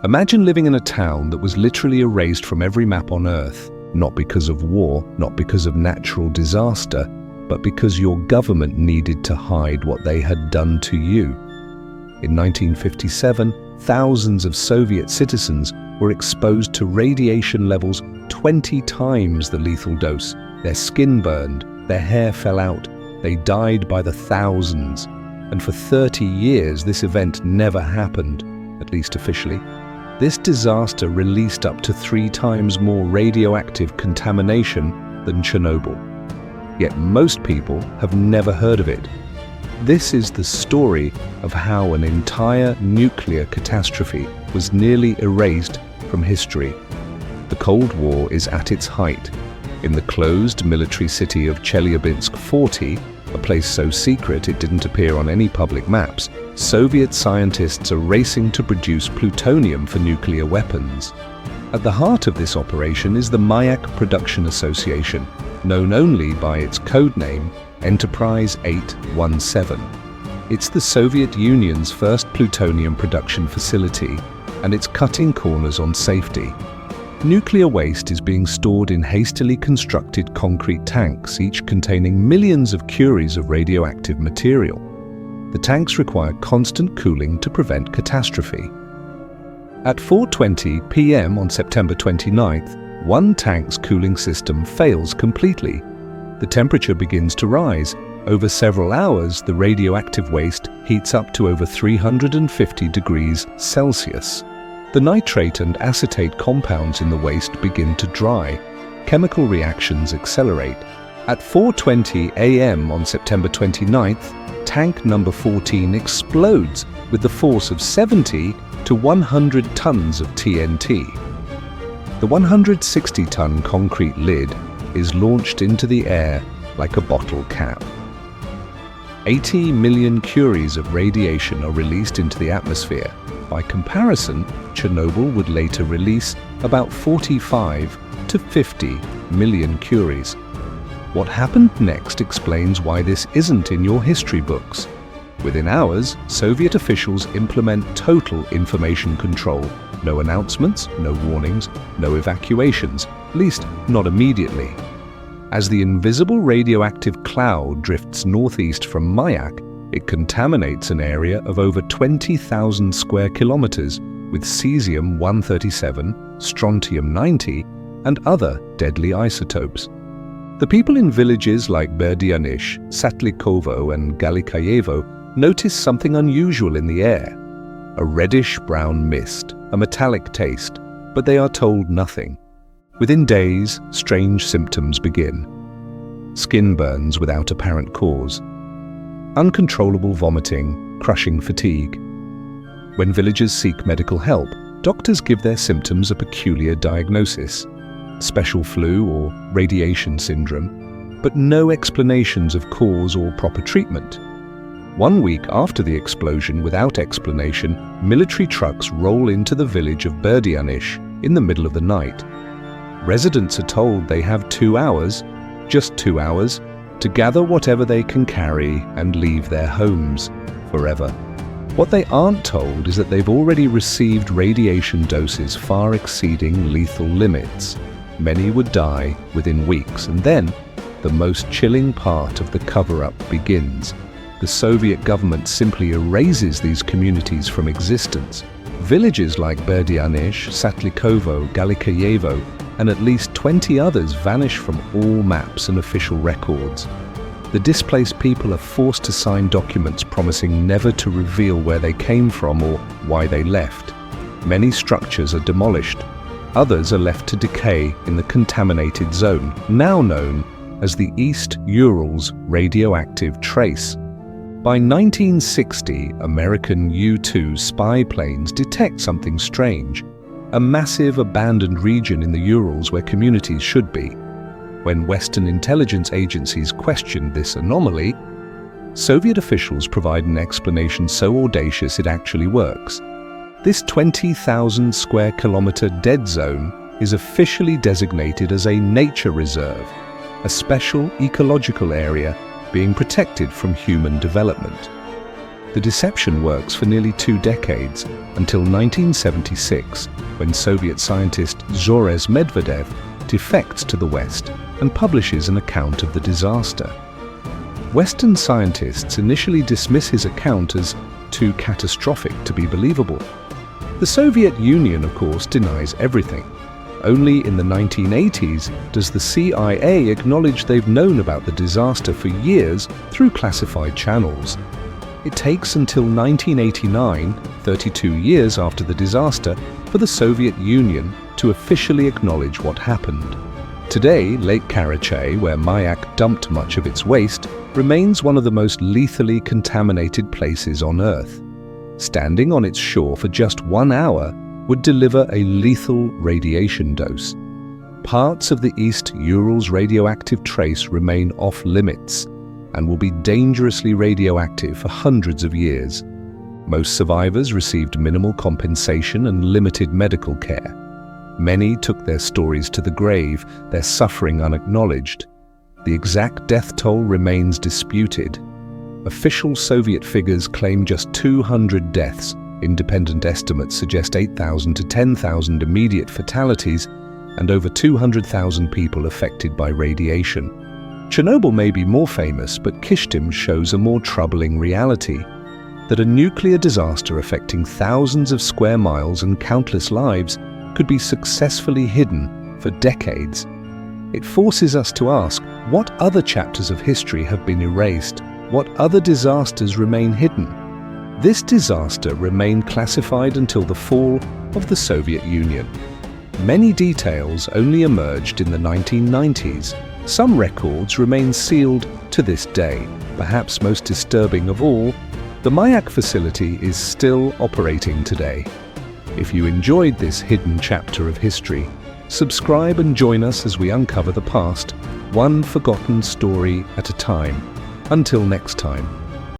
Imagine living in a town that was literally erased from every map on Earth, not because of war, not because of natural disaster, but because your government needed to hide what they had done to you. In 1957, thousands of Soviet citizens were exposed to radiation levels 20 times the lethal dose. Their skin burned, their hair fell out, they died by the thousands. And for 30 years, this event never happened, at least officially. This disaster released up to 3 times more radioactive contamination than Chernobyl. Yet most people have never heard of it. This is the story of how an entire nuclear catastrophe was nearly erased from history. The Cold War is at its height. In the closed military city of Chelyabinsk 40, a place so secret it didn't appear on any public maps, Soviet scientists are racing to produce plutonium for nuclear weapons. At the heart of this operation is the Mayak Production Association, known only by its codename Enterprise 817. It's the Soviet Union's first plutonium production facility, and it's cutting corners on safety. Nuclear waste is being stored in hastily constructed concrete tanks, each containing millions of curies of radioactive material. The tanks require constant cooling to prevent catastrophe. At 4:20 p.m. on September 29th, one tank's cooling system fails completely. The temperature begins to rise. Over several hours, the radioactive waste heats up to over 350 degrees Celsius. The nitrate and acetate compounds in the waste begin to dry. Chemical reactions accelerate. At 4:20 a.m. on September 29th, tank number 14 explodes with the force of 70 to 100 tons of TNT. The 160-ton concrete lid is launched into the air like a bottle cap. 80 million curies of radiation are released into the atmosphere. By comparison, Chernobyl would later release about 45 to 50 million curies. What happened next explains why this isn't in your history books. Within hours, Soviet officials implement total information control. No announcements, no warnings, no evacuations, at least not immediately. As the invisible radioactive cloud drifts northeast from Mayak, it contaminates an area of over 20,000 square kilometers with cesium-137, strontium-90, and other deadly isotopes. The people in villages like Berdianich, Satlikovo, and Galikayevo notice something unusual in the air. A reddish-brown mist, a metallic taste, but they are told nothing. Within days, strange symptoms begin. Skin burns without apparent cause. Uncontrollable vomiting, crushing fatigue. When villagers seek medical help, doctors give their symptoms a peculiar diagnosis, special flu or radiation syndrome, but no explanations of cause or proper treatment. 1 week after the explosion, without explanation, military trucks roll into the village of Berdianich in the middle of the night. Residents are told they have 2 hours, just 2 hours, to gather whatever they can carry and leave their homes forever. What they aren't told is that they've already received radiation doses far exceeding lethal limits. Many would die within weeks, and then the most chilling part of the cover-up begins. The Soviet government simply erases these communities from existence. Villages like Berdianich, Satlikovo, Galikayevo, and at least 20 others vanish from all maps and official records. The displaced people are forced to sign documents promising never to reveal where they came from or why they left. Many structures are demolished. Others are left to decay in the contaminated zone, now known as the East Urals Radioactive Trace. By 1960, American U-2 spy planes detect something strange, a massive abandoned region in the Urals where communities should be. When Western intelligence agencies questioned this anomaly, Soviet officials provide an explanation so audacious it actually works. This 20,000 square kilometer dead zone is officially designated as a nature reserve, a special ecological area being protected from human development. The deception works for nearly 2 decades, until 1976, when Soviet scientist Zhores Medvedev defects to the West and publishes an account of the disaster. Western scientists initially dismiss his account as too catastrophic to be believable. The Soviet Union, of course, denies everything. Only in the 1980s does the CIA acknowledge they've known about the disaster for years through classified channels. It takes until 1989, 32 years after the disaster, for the Soviet Union to officially acknowledge what happened. Today, Lake Karachay, where Mayak dumped much of its waste, remains one of the most lethally contaminated places on Earth. Standing on its shore for just 1 hour would deliver a lethal radiation dose. Parts of the East Urals Radioactive Trace remain off-limits and will be dangerously radioactive for hundreds of years. Most survivors received minimal compensation and limited medical care. Many took their stories to the grave, their suffering unacknowledged. The exact death toll remains disputed. Official Soviet figures claim just 200 deaths. Independent estimates suggest 8,000 to 10,000 immediate fatalities and over 200,000 people affected by radiation. Chernobyl may be more famous, but Kyshtym shows a more troubling reality: that a nuclear disaster affecting thousands of square miles and countless lives could be successfully hidden for decades. It forces us to ask, what other chapters of history have been erased? What other disasters remain hidden? This disaster remained classified until the fall of the Soviet Union. Many details only emerged in the 1990s. Some records remain sealed to this day. Perhaps most disturbing of all, the Mayak facility is still operating today. If you enjoyed this hidden chapter of history, subscribe and join us as we uncover the past, one forgotten story at a time. Until next time.